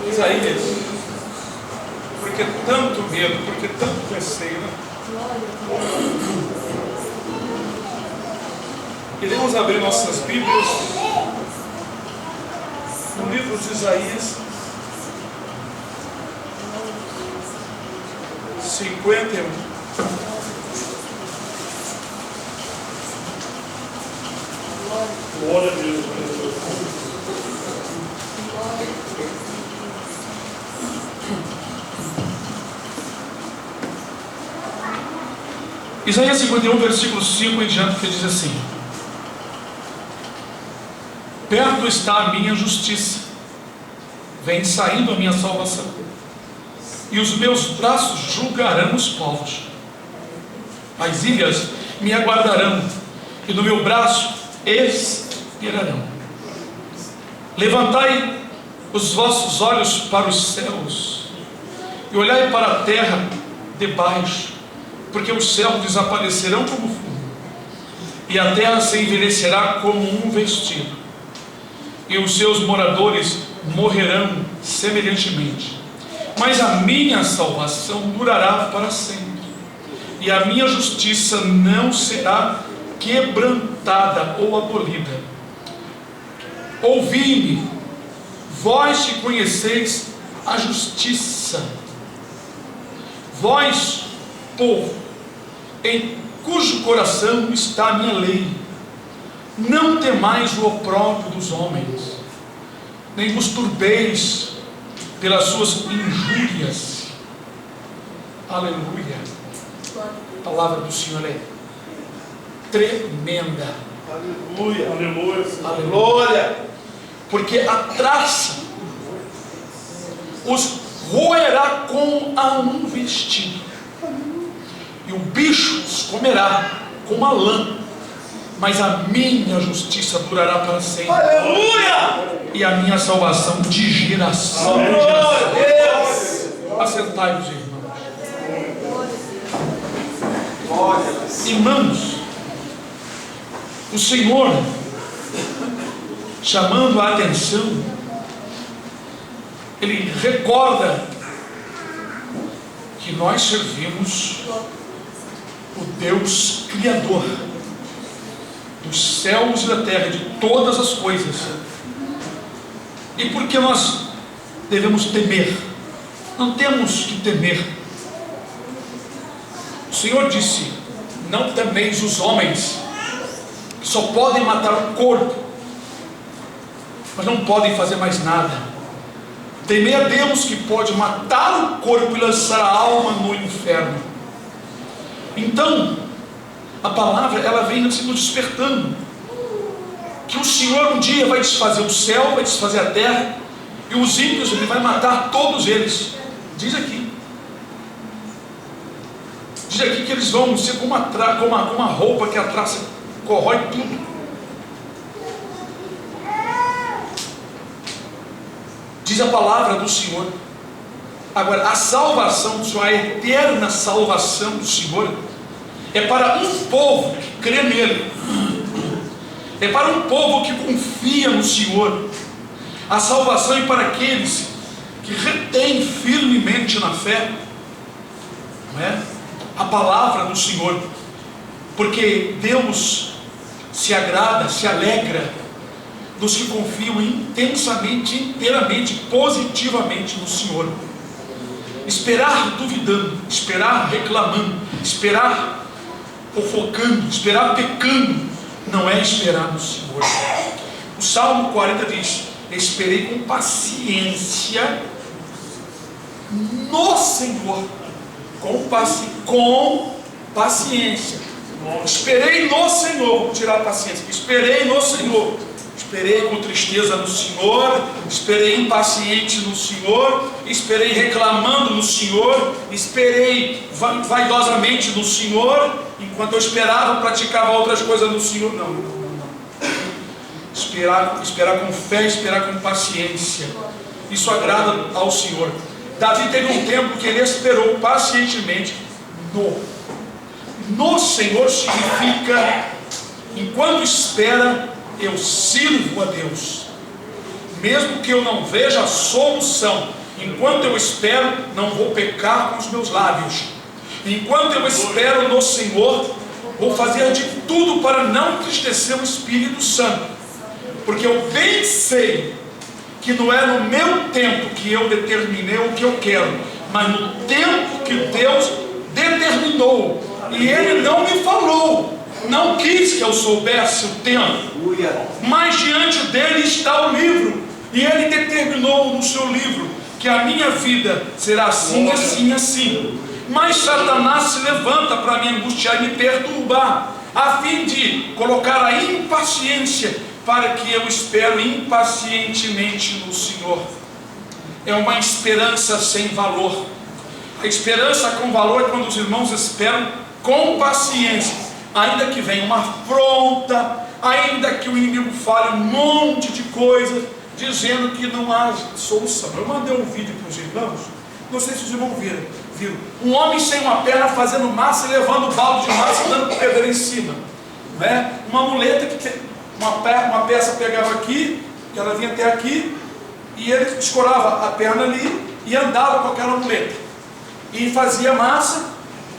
Isaías, porque tanto medo, porque tanto receio, né? Queremos abrir nossas Bíblias no livro de Isaías 51. Glória a Deus. Isaías 51, versículo 5 em diante, que diz assim: perto está a minha justiça, vem saindo a minha salvação, e os meus braços julgarão os povos. As ilhas me aguardarão, e no meu braço esperarão. Levantai os vossos olhos para os céus, e olhai para a terra debaixo, porque os céus desaparecerão como fumo, e a terra se envelhecerá como um vestido, e os seus moradores morrerão semelhantemente. Mas a minha salvação durará para sempre, e a minha justiça não será quebrantada ou abolida. Ouvi-me, vós que conheceis a justiça, vós, povo, em cujo coração está a minha lei. Não temais o opróbrio dos homens, nem vos turbeis pelas suas injúrias. Aleluia. A palavra do Senhor é tremenda. Aleluia. Aleluia. Aleluia. Porque a traça os roerá como a um vestido, e o bicho os comerá como a lã, mas a minha justiça durará para sempre. Aleluia! E a minha salvação de geração em geração. Assentai-vos, irmãos. Irmãos, o Senhor, chamando a atenção, Ele recorda que nós servimos o Deus Criador dos céus e da terra, de todas as coisas. E por que nós devemos temer? Não temos que temer. O Senhor disse: não temeis os homens, que só podem matar o corpo, mas não podem fazer mais nada. Temei a Deus, que pode matar o corpo e lançar a alma no inferno. Então, a palavra, ela vem nos despertando que o Senhor um dia vai desfazer o céu, vai desfazer a terra, e os ímpios Ele vai matar todos eles. Diz aqui que eles vão ser como uma roupa que a traça corrói tudo. Diz a palavra do Senhor. Agora, a salvação do Senhor, a eterna salvação do Senhor, é para um povo que crê nele, é para um povo que confia no Senhor. A salvação é para aqueles que retêm firmemente na fé, não é? A palavra do Senhor, porque Deus se agrada, se alegra dos que confiam intensamente, inteiramente, positivamente no Senhor. Esperar duvidando, esperar reclamando, esperar fofocando, esperar pecando, não é esperar no Senhor. O Salmo 40 diz: esperei com paciência no Senhor. Com paciência. Esperei no Senhor. Vou tirar a paciência. Esperei no Senhor. Esperei com tristeza no Senhor, esperei impaciente no Senhor, esperei reclamando no Senhor, esperei vaidosamente no Senhor. Enquanto eu esperava, praticava outras coisas no Senhor. Não. Esperar com fé, esperar com paciência, isso agrada ao Senhor. Davi teve um tempo que ele esperou pacientemente no Senhor. Significa, enquanto espera, eu sirvo a Deus. mesmo que eu não veja a solução. Enquanto eu espero, não vou pecar com os meus lábios. Enquanto eu espero no Senhor, vou fazer de tudo para não entristecer o Espírito Santo, porque eu bem sei que não é no meu tempo que eu determinei o que eu quero, mas no tempo que Deus determinou. E Ele não me falou, não quis que eu soubesse o tempo, mas diante dele está o livro, e Ele determinou no seu livro que a minha vida será assim, assim, assim. Mas Satanás se levanta para me angustiar e me perturbar, a fim de colocar a impaciência, para que eu espero impacientemente no Senhor. É uma esperança sem valor. A esperança com valor é quando os irmãos esperam com paciência, ainda que venha uma afronta, ainda que o inimigo fale um monte de coisas, dizendo que não há solução. Eu mandei um vídeo para os irmãos, não sei se os irmãos viram. Um homem sem uma perna fazendo massa e levando o balde de massa e dando pedra em cima, né? Uma muleta que uma peça pegava aqui, que ela vinha até aqui, e ele escorava a perna ali e andava com aquela muleta e fazia massa,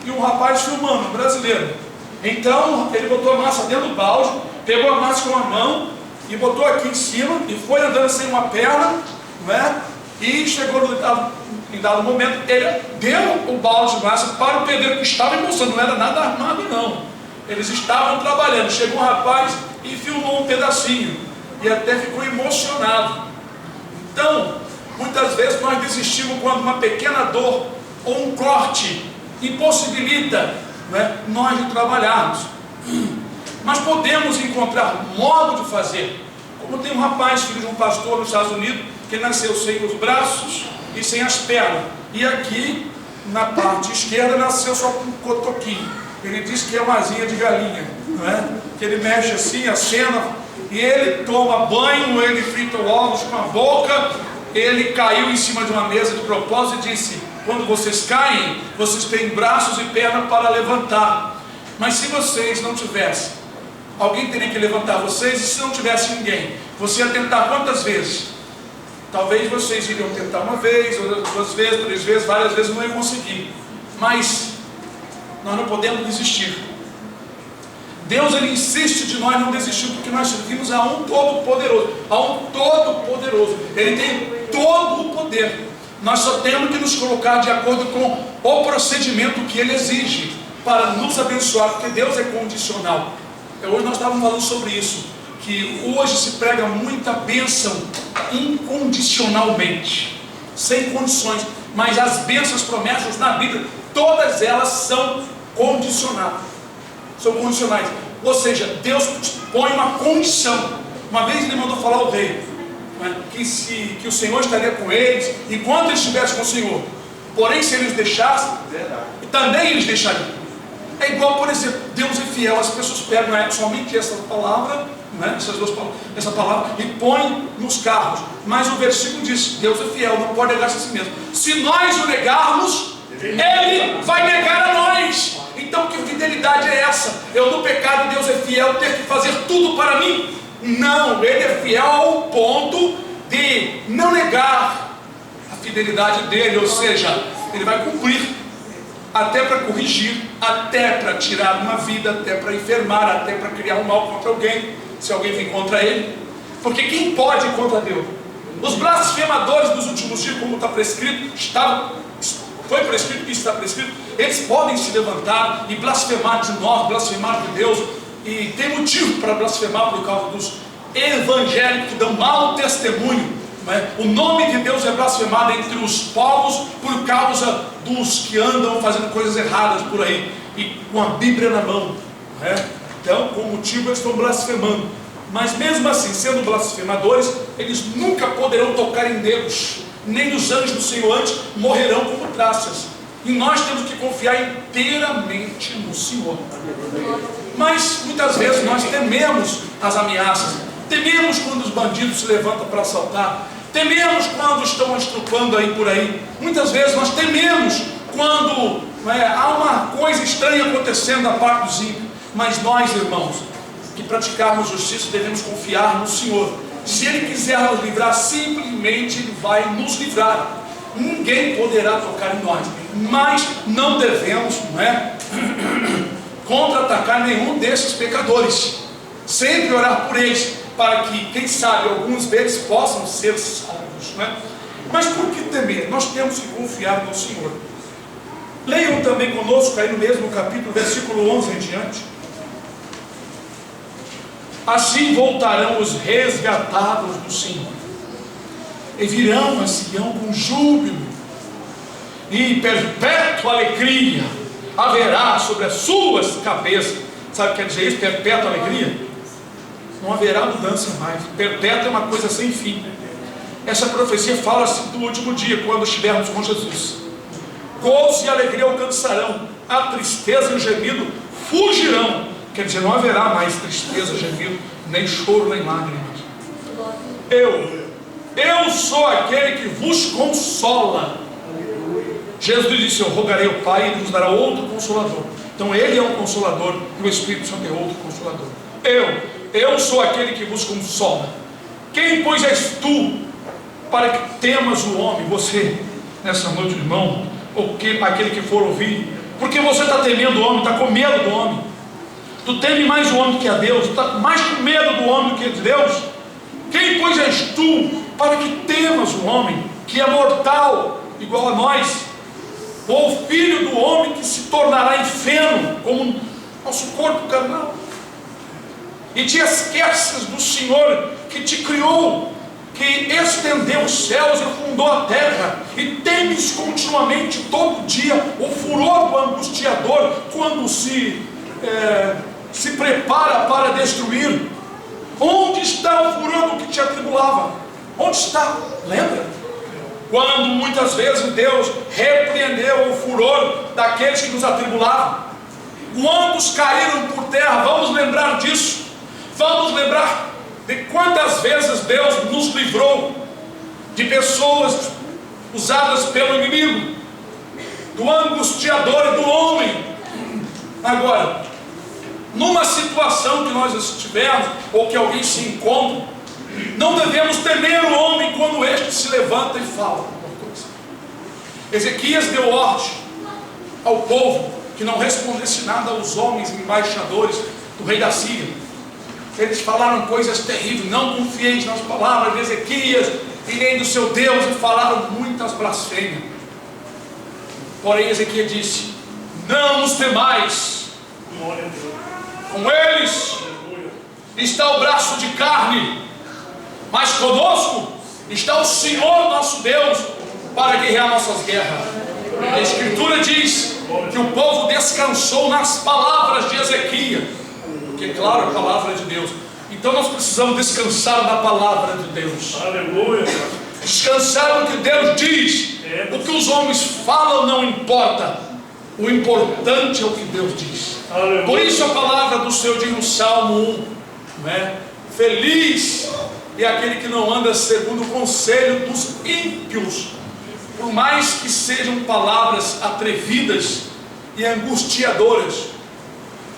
e um rapaz filmando, um brasileiro. Então ele botou a massa dentro do balde, pegou a massa com a mão e botou aqui em cima e foi andando sem uma perna, não é? E chegou em dado momento, ele deu o balde de massa para o pedreiro que estava em moção, não era nada armado não, eles estavam trabalhando. Chegou um rapaz e filmou um pedacinho e até ficou emocionado. Então, muitas vezes nós desistimos quando uma pequena dor ou um corte impossibilita, né, nós de trabalharmos. Mas podemos encontrar modo de fazer. Como tem um rapaz, filho de um pastor nos Estados Unidos, que nasceu sem os braços e sem as pernas, e aqui na parte esquerda nasceu só com um cotoquinho. Ele diz que é uma asinha de galinha, não é? Que ele mexe assim, acena, e ele toma banho, ele frita ovos com a boca. Ele caiu em cima de uma mesa de propósito e disse: quando vocês caem, vocês têm braços e perna para levantar. Mas se vocês não tivessem, alguém teria que levantar vocês, e se não tivesse ninguém, você ia tentar quantas vezes? Talvez vocês iriam tentar uma vez, ou 2 vezes, 3 vezes, várias vezes, não iam conseguir. Mas nós não podemos desistir. Deus, Ele insiste de nós não desistir, porque nós servimos a um Todo-Poderoso. A um Todo-Poderoso. Ele tem todo o poder. Nós só temos que nos colocar de acordo com o procedimento que Ele exige para nos abençoar, porque Deus é condicional. Hoje nós estávamos falando sobre isso, que hoje se prega muita bênção incondicionalmente, sem condições. Mas as bênçãos, promessas na Bíblia, todas elas são condicionadas. São condicionais. Ou seja, Deus põe uma condição. Uma vez Ele mandou falar ao rei, né, que o Senhor estaria com eles enquanto eles estivessem com o Senhor. Porém, se eles deixassem, também eles deixariam. É igual, por exemplo, Deus é fiel. As pessoas pegam somente essa palavra, né, essas duas palavras, essa palavra, e põem nos carros. Mas o versículo diz: Deus é fiel, não pode negar-se a si mesmo. Se nós o negarmos, Ele vai negar a nós. Então, que fidelidade é essa? Eu no pecado, Deus é fiel, ter que fazer tudo para mim? Não, Ele é fiel ao ponto de não negar a fidelidade dEle. Ou seja, Ele vai cumprir, até para corrigir, até para tirar uma vida, até para enfermar, até para criar um mal contra alguém, se alguém vem contra Ele. Porque quem pode ir contra Deus? Os blasfemadores dos últimos dias, como está prescrito, foi prescrito e está prescrito, eles podem se levantar e blasfemar de nós, blasfemar de Deus, e tem motivo para blasfemar por causa dos evangélicos que dão mau testemunho, não é? O nome de Deus é blasfemado entre os povos por causa dos que andam fazendo coisas erradas por aí, e com a Bíblia na mão, não é? Então, com motivo, eles estão blasfemando. Mas mesmo assim, sendo blasfemadores, eles nunca poderão tocar em Deus, nem os anjos do Senhor, antes morrerão como traças. E nós temos que confiar inteiramente no Senhor. Mas muitas vezes nós tememos as ameaças, tememos quando os bandidos se levantam para assaltar, tememos quando estão estrupando aí por aí. Muitas vezes nós tememos quando há uma coisa estranha acontecendo da parte dos ímpios. Mas nós, irmãos, que praticarmos justiça, devemos confiar no Senhor, Se Ele quiser nos livrar, simplesmente Ele vai nos livrar. Ninguém poderá tocar em nós, mas não devemos, não é, contra-atacar nenhum desses pecadores. Sempre orar por eles, para que, quem sabe, alguns deles possam ser salvos, não é? Mas por que temer? Nós temos que confiar no Senhor. Leiam também conosco aí no mesmo capítulo, versículo 11 em diante. Assim voltarão os resgatados do Senhor, e virão a Sião com júbilo, e perpétua alegria haverá sobre as suas cabeças. Sabe o que quer dizer isso? Perpétua alegria? Não haverá mudança mais. Perpétua é uma coisa sem fim. Essa profecia fala-se do último dia, quando estivermos com Jesus. Gozo e alegria alcançarão, a tristeza e o gemido fugirão. Quer dizer, não haverá mais tristeza, gemido, nem choro, nem lágrimas. Eu sou aquele que vos consola. Jesus disse: eu rogarei ao Pai e Ele nos dará outro consolador. Então Ele é um consolador e o Espírito Santo é outro consolador. Eu sou aquele que vos consola. Quem, pois, és tu para que temas o homem? Você, nessa noite, irmão, ou aquele que for ouvir, porque você está temendo o homem, está com medo do homem. Tu teme mais o homem do que a Deus, tu está mais com medo do homem do que de Deus. Quem, pois, és tu para que temas o homem, que é mortal, igual a nós, ou o filho do homem, que se tornará em feno, como nosso corpo carnal? E te esqueces do Senhor que te criou, que estendeu os céus e fundou a terra, e temes continuamente, todo dia, o furor do angustiador, quando se prepara para destruir. Onde está o furor do que te atribulava? Onde está? Lembra? Quando muitas vezes Deus repreendeu o furor daqueles que nos atribulavam. Quantos caíram por terra? Vamos lembrar disso. Vamos lembrar de quantas vezes Deus nos livrou de pessoas usadas pelo inimigo, do angustiador e do homem. Agora, numa situação que nós estivermos, ou que alguém se encontra, não devemos temer o homem quando este se levanta e fala. Ezequias deu ordem ao povo que não respondesse nada aos homens embaixadores do rei da Síria. Eles falaram coisas terríveis: não confieis nas palavras de Ezequias e nem do seu Deus, e falaram muitas blasfêmias. Porém Ezequias disse: não nos temais, com eles está o braço de carne, mas conosco está o Senhor nosso Deus para guerrear nossas guerras. A Escritura diz que o povo descansou nas palavras de Ezequias, porque, claro, a palavra é de Deus. Então nós precisamos descansar na palavra de Deus. Aleluia. Descansar no que Deus diz. O que os homens falam não importa. O importante é o que Deus diz. Aleluia. Por isso a palavra do Senhor diz no Salmo 1, né? Feliz é aquele que não anda segundo o conselho dos ímpios. Por mais que sejam palavras atrevidas e angustiadoras.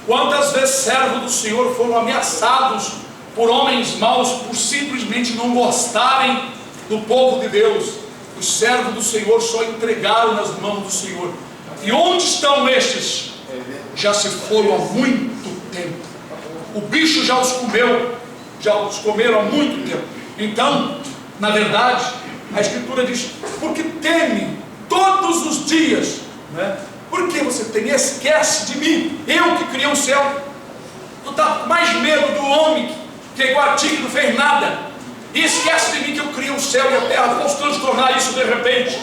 Quantas vezes servos do Senhor foram ameaçados por homens maus por simplesmente não gostarem do povo de Deus? Os servos do Senhor só entregaram nas mãos do Senhor. E onde estão estes? Já se foram há muito tempo. O bicho já os comeu, já os comeram há muito tempo. Então, na verdade, a Escritura diz: porque teme todos os dias, né? Por que você tem? Esquece de mim, eu que criei o céu. Tu está com mais medo do homem que é igual a ti, que não fez nada. E esquece de mim, que eu criei o céu e a terra. Posso transtornar isso de repente.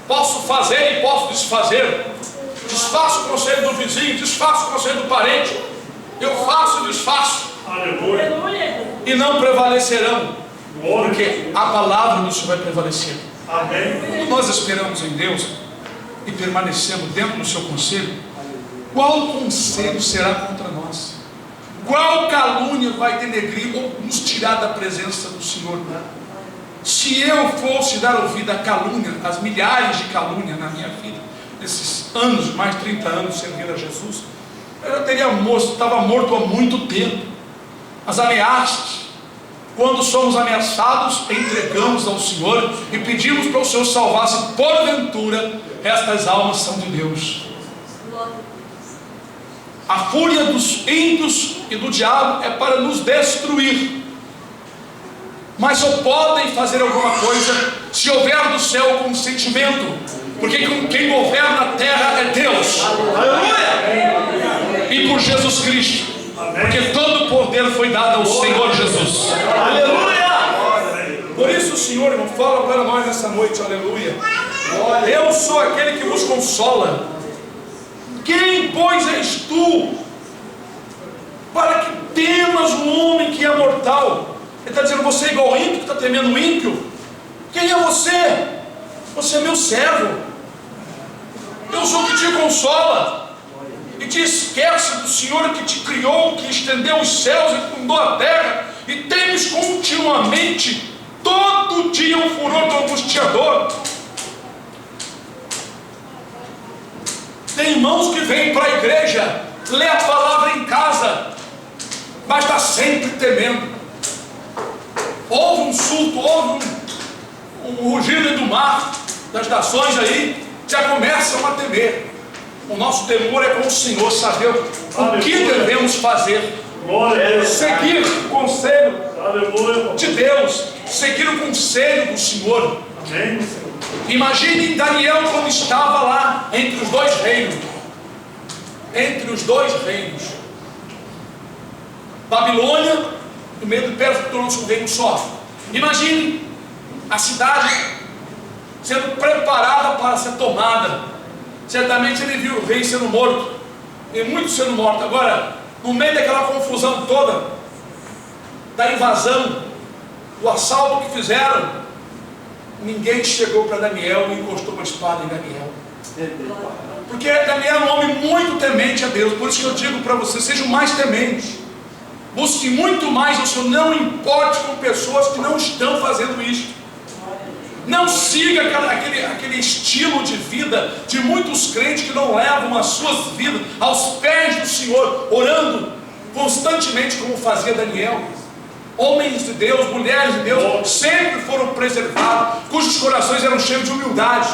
Posso fazer e posso desfazer. Desfaço o conselho do vizinho, desfaço o conselho do parente. Eu faço e desfaço. Aleluia. E não prevalecerão, porque a palavra do Senhor vai prevalecer. Amém. Quando nós esperamos em Deus e permanecemos dentro do seu conselho, qual conselho será contra nós? Qual calúnia vai denegrir ou nos tirar da presença do Senhor? Se eu fosse dar ouvido à calúnia, às milhares de calúnias na minha vida, nesses anos, mais de 30 anos servindo a Jesus, eu já teria estava morto há muito tempo. As ameaças, Quando somos ameaçados, entregamos ao Senhor e pedimos para o Senhor salvar, se porventura estas almas são de Deus. A fúria dos ímpios e do diabo é para nos destruir, mas só podem fazer alguma coisa se houver do céu consentimento, porque quem governa a terra é Deus. Aleluia! E por Jesus Cristo, porque todo o poder foi dado ao Senhor Jesus. Aleluia! Por isso o Senhor, irmão, fala para nós nessa noite, aleluia. Eu sou aquele que vos consola. Quem, pois, és tu para que temas um homem que é mortal? Ele está dizendo, você é igual ao ímpio, que está temendo o ímpio? Quem é você? Você é meu servo. Eu sou o que te consola e te esquece do Senhor que te criou, que estendeu os céus e fundou a terra, e temes continuamente, todo dia, um furor do angustiador. Tem irmãos que vêm para a igreja, lê a palavra em casa, mas está sempre temendo. Houve um surto, houve um rugido do mar, das nações aí, já começam a temer. O nosso temor é com o Senhor, saber o que devemos fazer. Seguir o conselho de Deus, seguir o conselho do Senhor. Amém. Imaginem Daniel como estava lá entre os dois reinos. Entre os dois reinos. Babilônia, no meio do Pérsia, tornou-se um reino só. Imaginem a cidade sendo preparada para ser tomada. Certamente ele viu o rei sendo morto, e muitos sendo mortos. Agora, no meio daquela confusão toda, da invasão, do assalto que fizeram, ninguém chegou para Daniel e encostou uma espada em Daniel. Porque Daniel é um homem muito temente a Deus. Por isso que eu digo para você, sejam mais tementes. Busque muito mais o Senhor. Não importe com pessoas que não estão fazendo isso. Não siga aquele estilo de vida de muitos crentes que não levam as suas vidas aos pés do Senhor, orando constantemente como fazia Daniel. Homens de Deus, mulheres de Deus, sempre foram preservados, cujos corações eram cheios de humildade.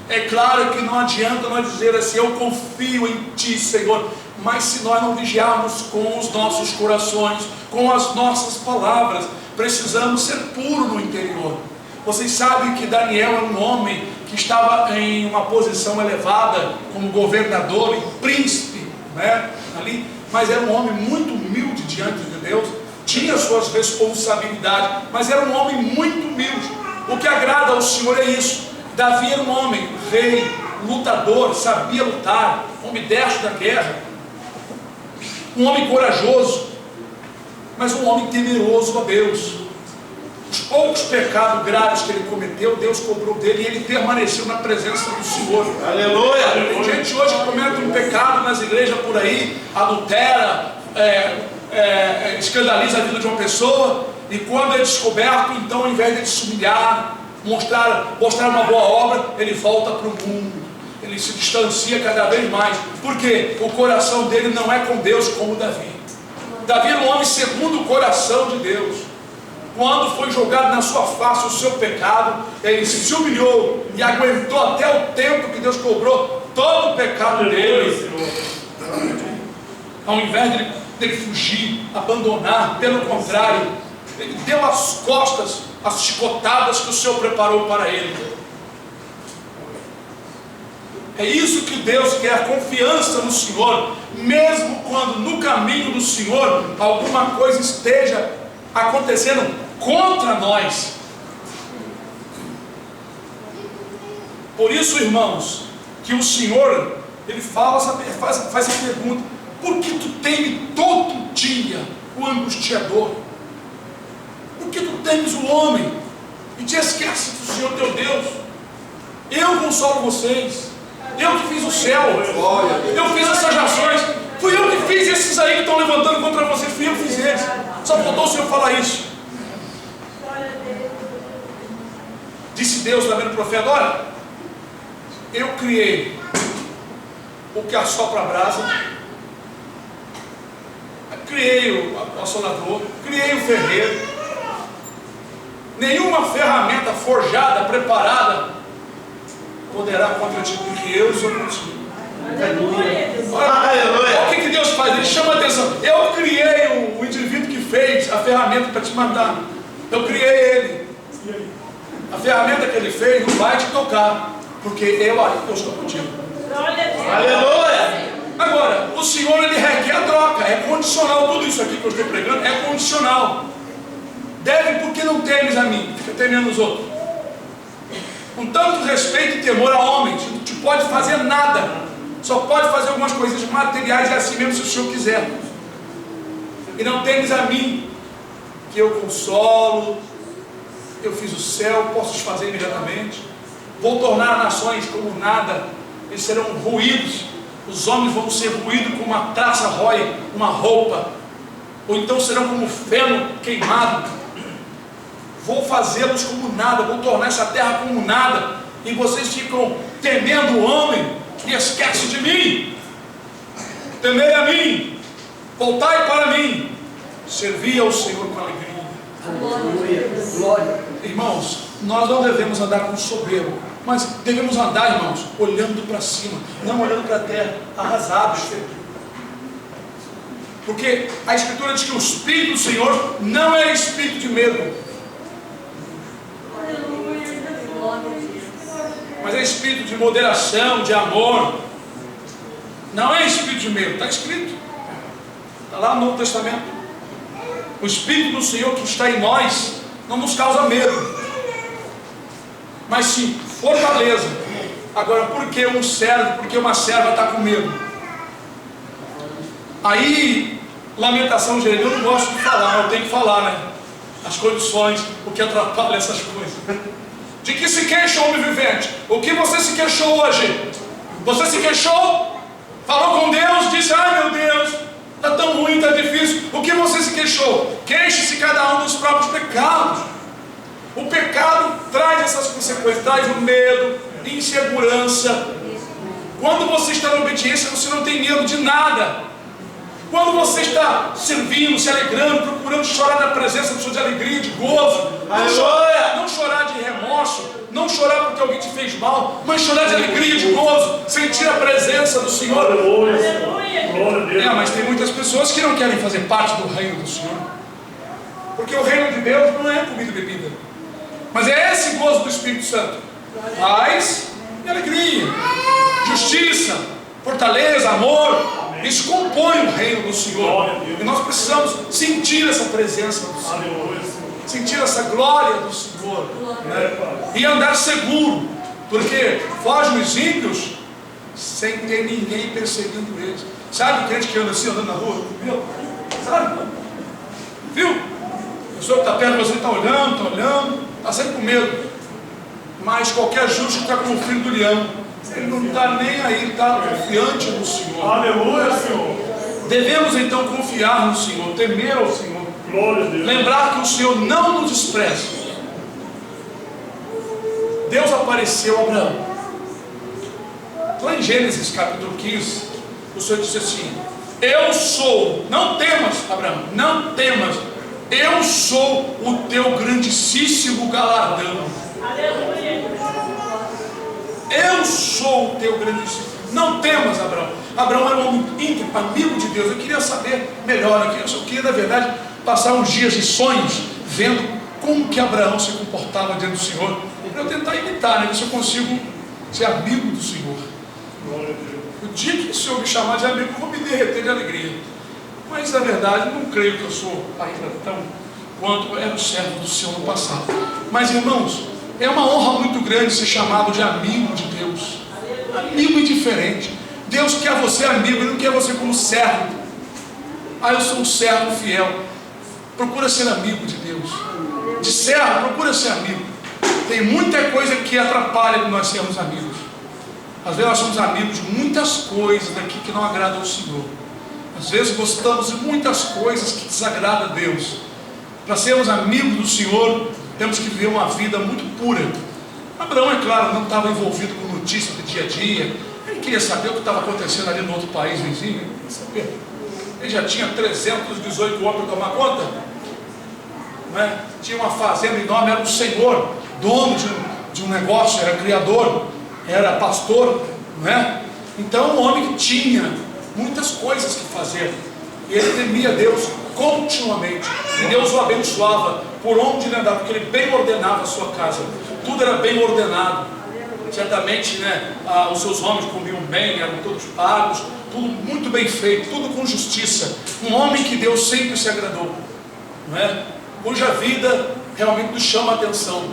É claro que não adianta nós dizer assim, eu confio em Ti, Senhor, mas se nós não vigiarmos com os nossos corações, com as nossas palavras, precisamos ser puros no interior. Vocês sabem que Daniel era um homem que estava em uma posição elevada, como governador e príncipe, né, ali, mas era um homem muito humilde diante de Deus. Tinha suas responsabilidades, mas era um homem muito humilde. O que agrada ao Senhor é isso. Davi era um homem, rei, lutador, sabia lutar, homem destro da guerra, um homem corajoso, mas um homem temeroso a Deus. Os poucos pecados graves que ele cometeu, Deus cobrou dele e ele permaneceu na presença do Senhor. Aleluia! Tem gente hoje que comete um pecado nas igrejas por aí, adultera, escandaliza a vida de uma pessoa, e quando é descoberto, então ao invés de se humilhar, mostrar uma boa obra, ele volta para o mundo, ele se distancia cada vez mais. Por quê? O coração dele não é com Deus como Davi. Davi era um homem segundo o coração de Deus. Quando foi jogado na sua face o seu pecado, ele se humilhou e aguentou até o tempo que Deus cobrou todo o pecado dele. Ao invés dele fugir, abandonar, pelo contrário, ele deu as costas, as chicotadas que o Senhor preparou para ele. É isso que Deus quer, confiança no Senhor, mesmo quando no caminho do Senhor alguma coisa esteja acontecendo contra nós. Por isso, irmãos, que o Senhor, ele faz a pergunta: por que tu temes todo dia o angustiador? Por que tu temes o homem e te esqueces do Senhor teu Deus? Eu consolo vocês, eu que fiz o céu, eu fiz essas nações, fui eu que fiz esses aí que estão levantando contra vocês, fui eu que fiz eles. Só faltou o Senhor falar isso. Disse Deus lá vendo o profeta: olha, eu criei o que assopra a brasa, criei o assolador, criei o ferreiro, nenhuma ferramenta forjada, preparada, poderá contra ti, porque eu sou contigo. Olha o que Deus faz, Ele chama a atenção. Eu criei o indivíduo que fez a ferramenta para te matar. Eu criei ele. A ferramenta que ele fez não vai te tocar, porque eu estou contigo. Aleluia! Agora, o Senhor, Ele requer a troca, é condicional. Tudo isso aqui que eu estou pregando é condicional. Deve porque não temes a mim, fica temendo os outros. Com tanto respeito e temor a homens, não te pode fazer nada. Só pode fazer algumas coisas materiais, e assim mesmo se o Senhor quiser. E não temes a mim, que eu consolo, eu fiz o céu, posso desfazer imediatamente. Vou tornar as nações como nada, eles serão ruídos. Os homens vão ser ruídos como uma traça rói uma roupa, ou então serão como feno queimado. Vou fazê-los como nada, vou tornar essa terra como nada, e vocês ficam temendo o homem, e esquece de mim. Temei a mim, voltai para mim, servi ao Senhor com alegria. Glória. Irmãos, nós não devemos andar com soberbo, mas devemos andar, irmãos, olhando para cima, não olhando para a terra, arrasados. Porque a Escritura diz que o Espírito do Senhor não é espírito de medo, mas é espírito de moderação, de amor. Não é espírito de medo, está escrito, está lá no Novo Testamento. O Espírito do Senhor que está em nós não nos causa medo, mas sim fortaleza. Agora, por que um servo, por que uma serva está com medo? Aí, lamentação, Jeremias, eu não gosto de falar, mas eu tenho que falar, né? As condições, o que atrapalha essas coisas. De que se queixa o homem vivente? O que você se queixou hoje? Você se queixou? Falou com Deus? Disse, ai meu Deus, está tão ruim, está difícil. O que você se queixou? Queixe-se cada um dos próprios pecados. O pecado traz essas consequências, traz o medo, insegurança. Quando você está na obediência, você não tem medo de nada. Quando você está servindo, se alegrando, procurando chorar na presença do Senhor de alegria, de gozo, não chorar de remorso, não chorar porque alguém te fez mal, mas chorar de alegria, de gozo, sentir a presença do Senhor. Mas tem muitas pessoas que não querem fazer parte do reino do Senhor, porque o reino de Deus não é comida e bebida, mas é esse gozo do Espírito Santo: paz e alegria, justiça, fortaleza, amor. Isso compõe o reino do Senhor. E nós precisamos sentir essa presença do Senhor, sentir essa glória do Senhor, né? E andar seguro, porque fogem os ímpios sem ter ninguém perseguindo eles. Sabe o crente que anda assim, andando na rua? Viu? Sabe? Viu? A pessoa que está perto de você está olhando, está sempre com medo. Mas qualquer justo está como o filho do leão. Ele não está nem aí, ele está confiante no Senhor. Aleluia, Senhor. Devemos então confiar no Senhor, temer ao Senhor. Glória a Deus. Lembrar que o Senhor não nos despreza. Deus apareceu a Abraão. Lá em Gênesis capítulo 15, o Senhor disse assim: eu sou, não temas, Abraão, não temas, eu sou o teu grandíssimo galardão. Aleluia. Eu sou o teu grandíssimo. Não temas, Abraão. Abraão era um homem íntimo, amigo de Deus. Eu queria saber melhor aqui. Eu queria, na verdade, passar uns dias de sonhos, vendo como que Abraão se comportava diante do Senhor, para eu tentar imitar, né? Ver se eu consigo ser amigo do Senhor. O dia que o Senhor me chamar de amigo, eu vou me derreter de alegria. Mas, na verdade, não creio que eu sou ainda tão quanto era o servo do Senhor no passado. Mas, irmãos, é uma honra muito grande ser chamado de amigo de Deus. Amigo e diferente. Deus quer você amigo, Ele não quer você como servo. Eu sou um servo fiel. Procura ser amigo de Deus. De servo, procura ser amigo. Tem muita coisa que atrapalha de nós sermos amigos. Às vezes nós somos amigos de muitas coisas daqui que não agradam ao Senhor. Às vezes gostamos de muitas coisas que desagradam a Deus. Para sermos amigos do Senhor, temos que viver uma vida muito pura. Abraão, é claro, não estava envolvido com notícias do dia a dia. Ele queria saber o que estava acontecendo ali no outro país vizinho. Ele queria saber. Ele já tinha 318 homens para tomar conta. não é? Tinha uma fazenda enorme, era um senhor, dono de um negócio, era criador, era pastor, não é? Então um homem que tinha muitas coisas que fazer. Ele temia Deus continuamente, e Deus o abençoava por onde ele andava, porque ele bem ordenava a sua casa, tudo era bem ordenado. Certamente, né, os seus homens comiam bem, eram todos pagos, tudo muito bem feito, tudo com justiça. Um homem que Deus sempre se agradou, não é? Cuja vida realmente nos chama a atenção,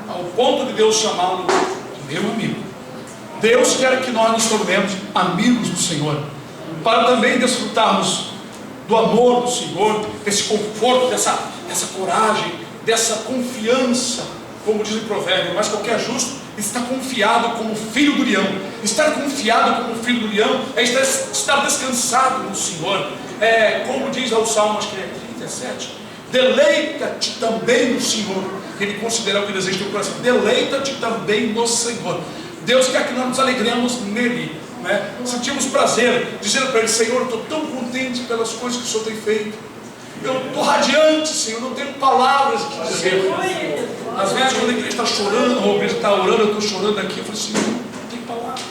ao ponto de Deus chamá-lo de meu amigo. Deus quer que nós nos tornemos amigos do Senhor, para também desfrutarmos do amor do Senhor, desse conforto, dessa coragem, dessa confiança, como diz o provérbio, mas qualquer justo está confiado como filho do leão. Estar confiado como filho do leão é estar descansado no Senhor. Como diz o Salmo, acho que é 37, deleita-te também no Senhor. Ele considera o que deseja do teu coração, deleita-te também no Senhor. Deus quer que nós nos alegremos nele, não é? Sentimos prazer, dizendo para ele: Senhor, eu estou tão contente pelas coisas que o Senhor tem feito, eu estou radiante, Senhor, não tenho palavras de dizer. Às vezes quando a igreja está chorando, ou a igreja está orando, eu estou chorando aqui, eu falo: Senhor, não tem palavra,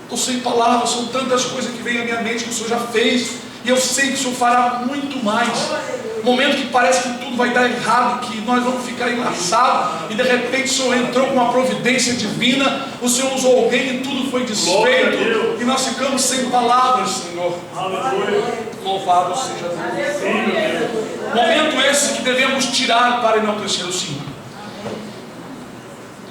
estou sem palavras, são tantas coisas que vêm à minha mente que o Senhor já fez, e eu sei que o Senhor fará muito mais. Momento que parece que tudo vai dar errado, que nós vamos ficar enlaçados, e de repente o Senhor entrou com uma providência divina, o Senhor usou alguém e tudo foi desfeito, e nós ficamos sem palavras, Senhor. Aleluia. Louvado seja Deus. Momento esse que devemos tirar para enaltecer o Senhor.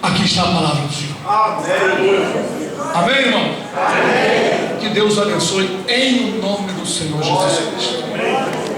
Aqui está a palavra do Senhor. Amém. Amém, irmão? Amém. Que Deus abençoe em nome do Senhor Jesus Cristo.